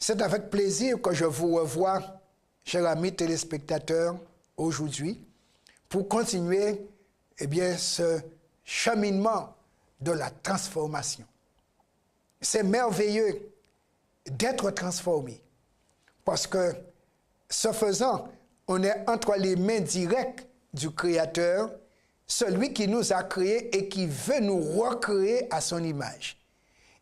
C'est avec plaisir que je vous revois, chers amis téléspectateurs, aujourd'hui, pour continuer ce cheminement de la transformation. C'est merveilleux d'être transformé, parce que, ce faisant, on est entre les mains directes du Créateur, celui qui nous a créés et qui veut nous recréer à son image.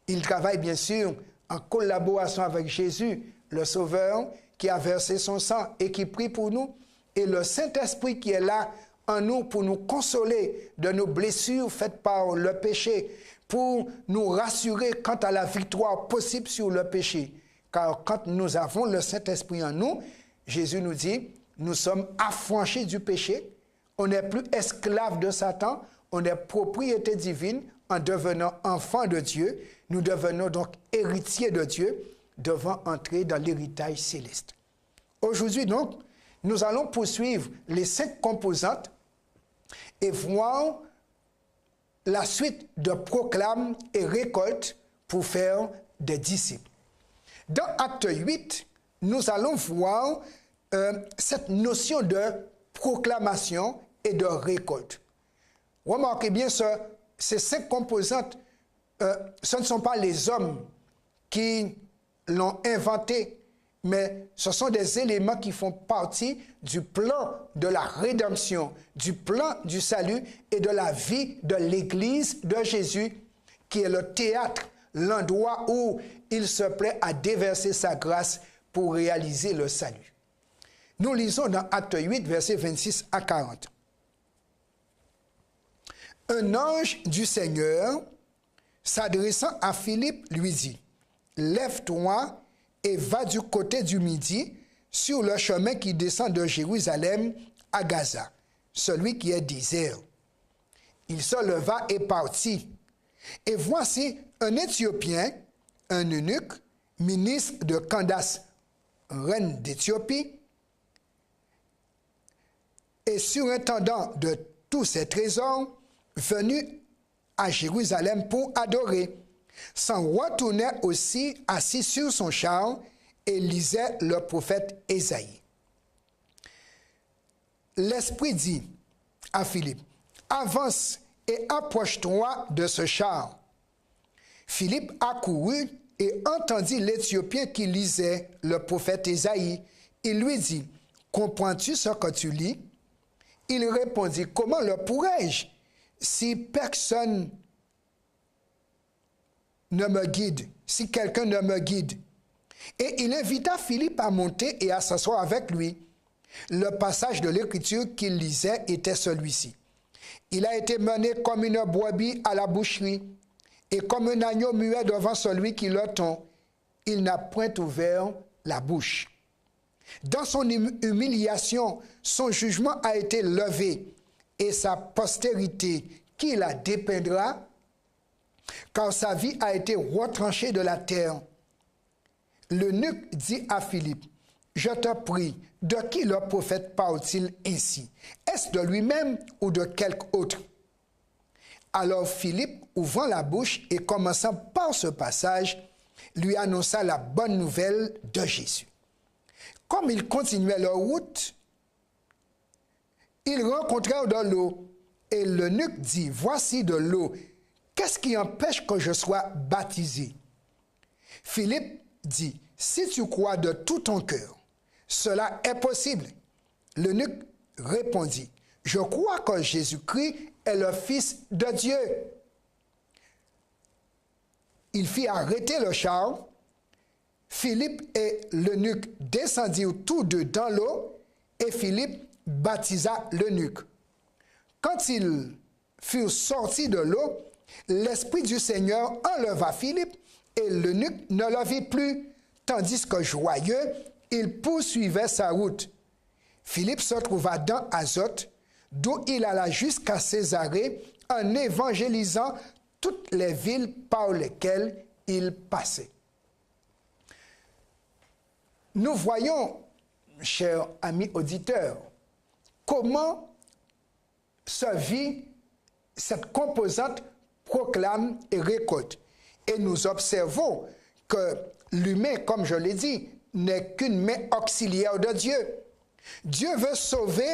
Il travaille bien sûr en collaboration avec Jésus, le Sauveur, qui a versé son sang et qui prie pour nous, et le Saint-Esprit qui est là en nous pour nous consoler de nos blessures faites par le péché, pour nous rassurer quant à la victoire possible sur le péché. Car quand nous avons le Saint-Esprit en nous, Jésus nous dit, nous sommes affranchis du péché, on n'est plus esclaves de Satan, on est propriété divine en devenant enfants de Dieu. Nous devenons donc héritiers de Dieu, devant entrer dans l'héritage céleste. Aujourd'hui donc, nous allons poursuivre les 5 composantes et voir la suite de proclame et récolte pour faire des disciples. Dans Acte 8, nous allons voir cette notion de proclamation et de récolte. Remarquez bien, ces 5 composantes, ce ne sont pas les hommes qui l'ont inventé, mais ce sont des éléments qui font partie du plan de la rédemption, du plan du salut et de la vie de l'Église de Jésus, qui est le théâtre, l'endroit où il se plaît à déverser sa grâce pour réaliser le salut. Nous lisons dans Acte 8, versets 26 à 40. Un ange du Seigneur, s'adressant à Philippe, lui dit, « Lève-toi et va du côté du midi sur le chemin qui descend de Jérusalem à Gaza, celui qui est désert. » Il se leva et partit. Et voici un Éthiopien, un eunuque, ministre de Candace, reine d'Éthiopie, et surintendant de tous ses trésors, venu à Jérusalem pour adorer, s'en retournait aussi assis sur son char et lisait le prophète Ésaïe. L'Esprit dit à Philippe, « Avance et approche-toi de ce char. » Philippe accourut et entendit l'Éthiopien qui lisait le prophète Ésaïe. Il lui dit, « Comprends-tu ce que tu lis? » Il répondit, « Comment le pourrais-je si personne ne me guide, si quelqu'un ne me guide? » Et il invita Philippe à monter et à s'asseoir avec lui. Le passage de l'Écriture qu'il lisait était celui-ci. « Il a été mené comme une brebis à la boucherie, et comme un agneau muet devant celui qui le tond, il n'a point ouvert la bouche. Dans son humiliation, son jugement a été levé, et sa postérité, qui la dépeindra, car sa vie a été retranchée de la terre. » L'eunuque dit à Philippe, « Je te prie, de qui le prophète parle-t-il ainsi? Est-ce de lui-même ou de quelque autre? » Alors Philippe, ouvrant la bouche et commençant par ce passage, lui annonça la bonne nouvelle de Jésus. Comme ils continuaient leur route, ils rencontrèrent de l'eau, et l'eunuque dit, « Voici de l'eau, qu'est-ce qui empêche que je sois baptisé? » Philippe dit, « Si tu crois de tout ton cœur, cela est possible. » L'eunuque répondit, « Je crois que Jésus-Christ est le Fils de Dieu. » Il fit arrêter le char. Philippe et l'eunuque descendirent tous deux dans l'eau, et Philippe baptisa l'eunuque. Quand ils furent sortis de l'eau, l'Esprit du Seigneur enleva Philippe, et l'eunuque ne le vit plus, tandis que joyeux, il poursuivait sa route. Philippe se trouva dans Azote, d'où il alla jusqu'à Césarée, en évangélisant toutes les villes par lesquelles il passait. Nous voyons, chers amis auditeurs, comment se vit cette composante proclame et récolte. Et nous observons que l'humain, comme je l'ai dit, n'est qu'une main auxiliaire de Dieu. Dieu veut sauver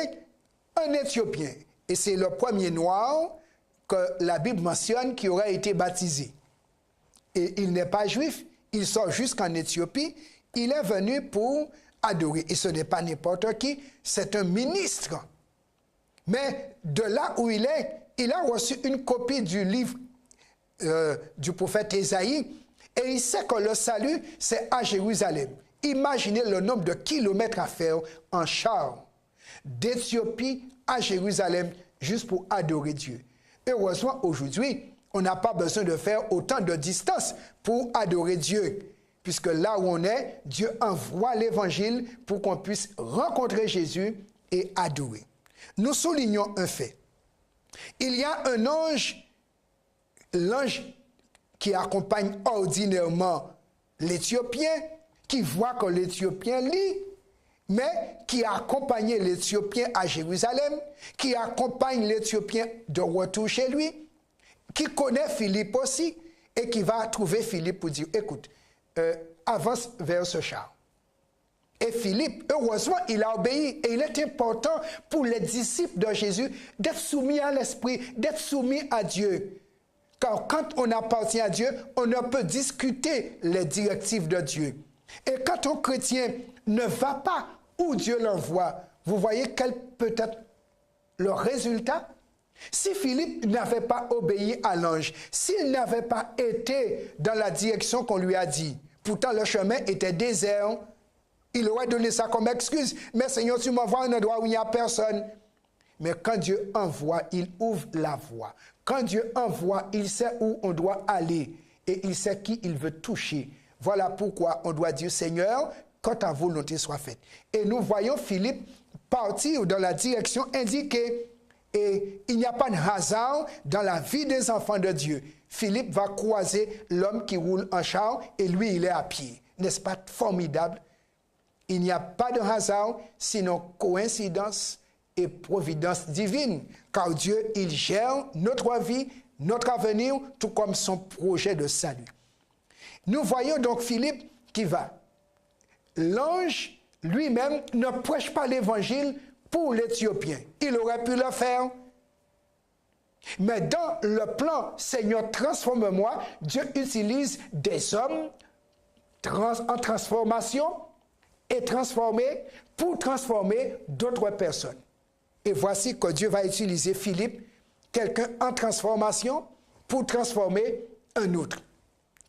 un Éthiopien. Et c'est le premier noir que la Bible mentionne qui aurait été baptisé. Et il n'est pas juif, il sort jusqu'en Éthiopie, il est venu pour adorer. Et ce n'est pas n'importe qui, c'est un ministre. Mais de là où il est, il a reçu une copie du livre du prophète Ésaïe, et il sait que le salut, c'est à Jérusalem. Imaginez le nombre de kilomètres à faire en char d'Éthiopie à Jérusalem juste pour adorer Dieu. Heureusement, aujourd'hui, on n'a pas besoin de faire autant de distance pour adorer Dieu, puisque là où on est, Dieu envoie l'évangile pour qu'on puisse rencontrer Jésus et adorer. Nous soulignons un fait. Il y a un ange, l'ange qui accompagne ordinairement l'Éthiopien, qui voit que l'Éthiopien lit, mais qui a accompagné l'Éthiopien à Jérusalem, qui accompagne l'Éthiopien de retour chez lui, qui connaît Philippe aussi, et qui va trouver Philippe pour dire, écoute, avance vers ce char. Et Philippe, heureusement, il a obéi. Et il est important pour les disciples de Jésus d'être soumis à l'Esprit, d'être soumis à Dieu. Car quand on appartient à Dieu, on ne peut discuter les directives de Dieu. Et quand un chrétien ne va pas où Dieu l'envoie, vous voyez quel peut être le résultat? Si Philippe n'avait pas obéi à l'ange, s'il n'avait pas été dans la direction qu'on lui a dit, pourtant le chemin était désert, il aurait donné ça comme excuse. Mais Seigneur, tu m'envoies à un endroit où il n'y a personne. Mais quand Dieu envoie, il ouvre la voie. Quand Dieu envoie, il sait où on doit aller et il sait qui il veut toucher. Voilà pourquoi on doit dire, Seigneur, que ta volonté soit faite. Et nous voyons Philippe partir dans la direction indiquée. Et il n'y a pas de hasard dans la vie des enfants de Dieu. Philippe va croiser l'homme qui roule en char et lui, il est à pied. N'est-ce pas formidable? Il n'y a pas de hasard, sinon coïncidence et providence divine. Car Dieu, il gère notre vie, notre avenir, tout comme son projet de salut. Nous voyons donc Philippe qui va. L'ange lui-même ne prêche pas l'évangile pour l'Éthiopien. Il aurait pu le faire. Mais dans le plan Seigneur, transforme-moi, Dieu utilise des hommes en transformation et transformés pour transformer d'autres personnes. Et voici que Dieu va utiliser Philippe, quelqu'un en transformation, pour transformer un autre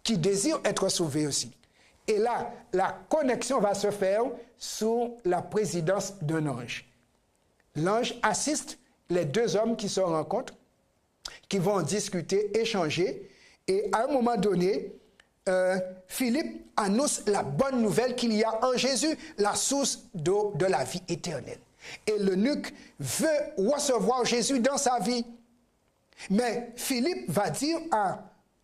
qui désire être sauvé aussi. Et là, la connexion va se faire sous la présidence d'un ange. L'ange assiste les deux hommes qui se rencontrent, qui vont discuter, échanger, et à un moment donné, Philippe annonce la bonne nouvelle qu'il y a en Jésus, la source d'eau de la vie éternelle. Et l'eunuque veut recevoir Jésus dans sa vie. Mais Philippe va dire à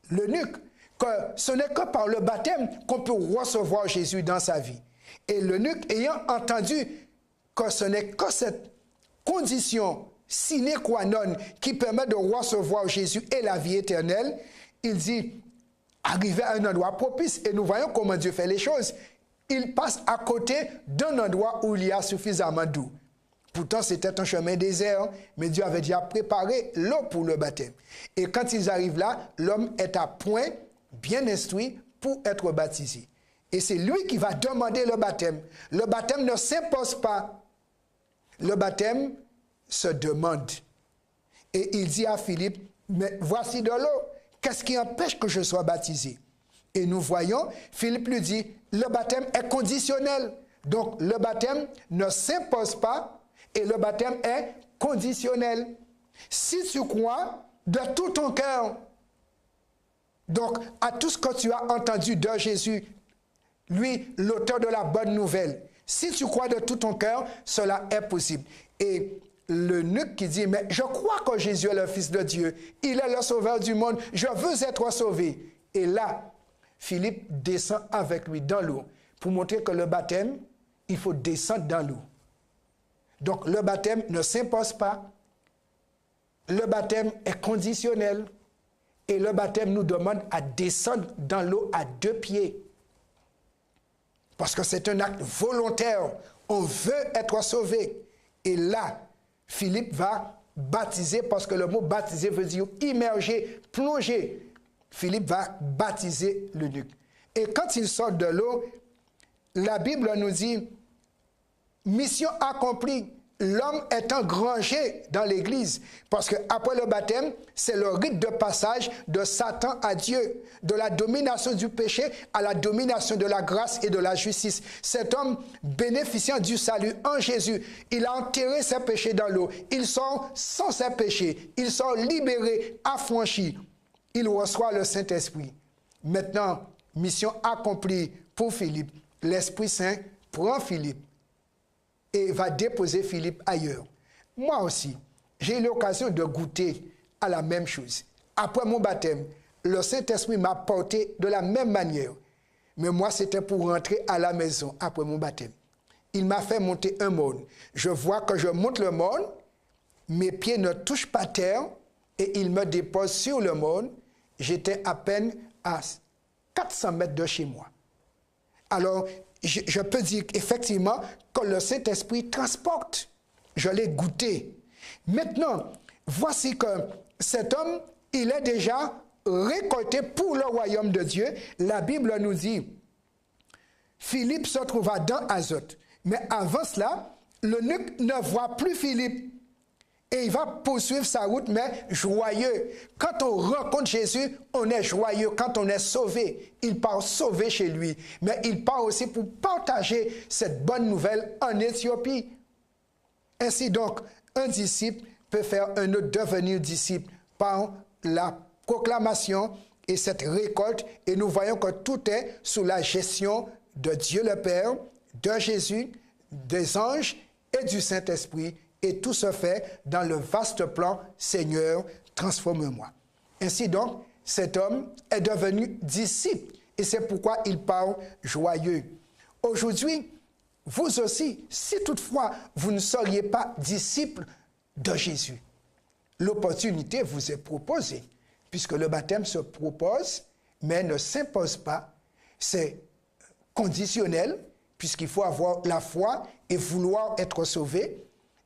l'eunuque que ce n'est que par le baptême qu'on peut recevoir Jésus dans sa vie. Et l'eunuque, ayant entendu que ce n'est que cette condition sine qua non qui permet de recevoir Jésus et la vie éternelle, il dit, arrivé à un endroit propice, et nous voyons comment Dieu fait les choses, il passe à côté d'un endroit où il y a suffisamment d'eau. Pourtant, c'était un chemin désert, mais Dieu avait déjà préparé l'eau pour le baptême. Et quand ils arrivent là, l'homme est à point, bien instruit, pour être baptisé. Et c'est lui qui va demander le baptême. Le baptême ne s'impose pas. Le baptême se demande. Et il dit à Philippe, mais voici de l'eau. Qu'est-ce qui empêche que je sois baptisé? Et nous voyons, Philippe lui dit, le baptême est conditionnel. Donc le baptême ne s'impose pas et le baptême est conditionnel. Si tu crois de tout ton cœur, donc à tout ce que tu as entendu de Jésus, lui, l'auteur de la bonne nouvelle, si tu crois de tout ton cœur, cela est possible. Et l'eunuque qui dit, mais je crois que Jésus est le Fils de Dieu, il est le sauveur du monde, je veux être sauvé. Et là, Philippe descend avec lui dans l'eau pour montrer que le baptême, il faut descendre dans l'eau. Donc le baptême ne s'impose pas, le baptême est conditionnel et le baptême nous demande à descendre dans l'eau à 2 pieds. Parce que c'est un acte volontaire. On veut être sauvé. Et là, Philippe va baptiser, parce que le mot baptiser veut dire immerger, plonger. Philippe va baptiser l'eunuque. Et quand il sort de l'eau, la Bible nous dit, mission accomplie. L'homme est engrangé dans l'Église, parce qu'après le baptême, c'est le rite de passage de Satan à Dieu, de la domination du péché à la domination de la grâce et de la justice. Cet homme bénéficiant du salut en Jésus, il a enterré ses péchés dans l'eau, il sort sans ses péchés, il sort libéré, affranchi, il reçoit le Saint-Esprit. Maintenant, mission accomplie pour Philippe, l'Esprit Saint prend Philippe et va déposer Philippe ailleurs. Moi aussi, j'ai eu l'occasion de goûter à la même chose. Après mon baptême, le Saint-Esprit m'a porté de la même manière. Mais moi, c'était pour rentrer à la maison après mon baptême. Il m'a fait monter un mône. Je vois que je monte le mône, mes pieds ne touchent pas terre et il me dépose sur le mône. J'étais à peine à 400 mètres de chez moi. Alors, je peux dire effectivement que le Saint-Esprit transporte. Je l'ai goûté. Maintenant, voici que cet homme, il est déjà récolté pour le royaume de Dieu. La Bible nous dit, Philippe se trouva dans Azote. Mais avant cela, l'eunuque ne voit plus Philippe. Et il va poursuivre sa route, mais joyeux. Quand on rencontre Jésus, on est joyeux. Quand on est sauvé, il part sauvé chez lui. Mais il part aussi pour partager cette bonne nouvelle en Éthiopie. Ainsi donc, un disciple peut faire un autre devenir disciple par la proclamation et cette récolte. Et nous voyons que tout est sous la gestion de Dieu le Père, de Jésus, des anges et du Saint-Esprit. Et tout se fait dans le vaste plan « Seigneur, transforme-moi ». Ainsi donc, cet homme est devenu disciple et c'est pourquoi il parle joyeux. Aujourd'hui, vous aussi, si toutefois vous ne seriez pas disciple de Jésus, l'opportunité vous est proposée, puisque le baptême se propose, mais ne s'impose pas. C'est conditionnel, puisqu'il faut avoir la foi et vouloir être sauvé.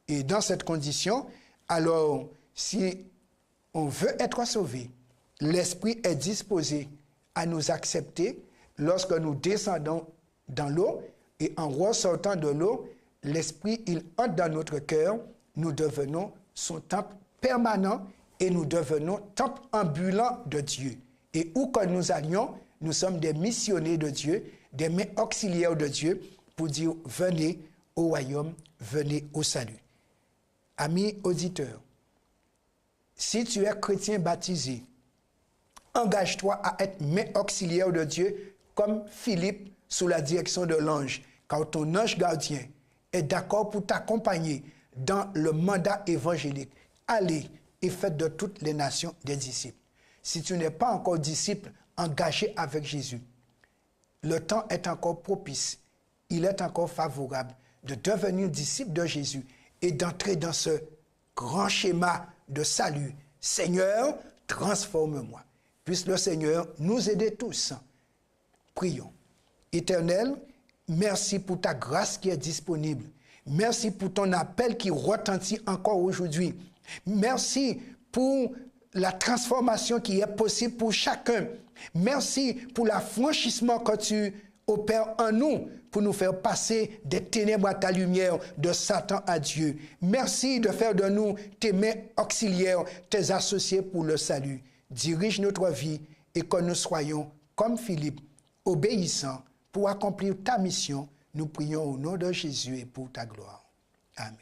Et dans cette condition, alors, si on veut être sauvé, l'Esprit est disposé à nous accepter lorsque nous descendons dans l'eau et en ressortant de l'eau, l'Esprit, il entre dans notre cœur, nous devenons son temple permanent et nous devenons temple ambulant de Dieu. Et où que nous allions, nous sommes des missionnaires de Dieu, des mains auxiliaires de Dieu pour dire « Venez au royaume, venez au salut ». Amis auditeurs, si tu es chrétien baptisé, engage-toi à être main auxiliaire de Dieu comme Philippe sous la direction de l'ange, car ton ange gardien est d'accord pour t'accompagner dans le mandat évangélique. Allez et faites de toutes les nations des disciples. Si tu n'es pas encore disciple engagé avec Jésus, le temps est encore propice, il est encore favorable de devenir disciple de Jésus et d'entrer dans ce grand schéma de salut. Seigneur, transforme-moi. Puisse le Seigneur nous aider tous. Prions. Éternel, merci pour ta grâce qui est disponible. Merci pour ton appel qui retentit encore aujourd'hui. Merci pour la transformation qui est possible pour chacun. Merci pour l'affranchissement que tu opères en nous pour nous faire passer des ténèbres à ta lumière, de Satan à Dieu. Merci de faire de nous tes mains auxiliaires, tes associés pour le salut. Dirige notre vie et que nous soyons, comme Philippe, obéissants pour accomplir ta mission. Nous prions au nom de Jésus et pour ta gloire. Amen.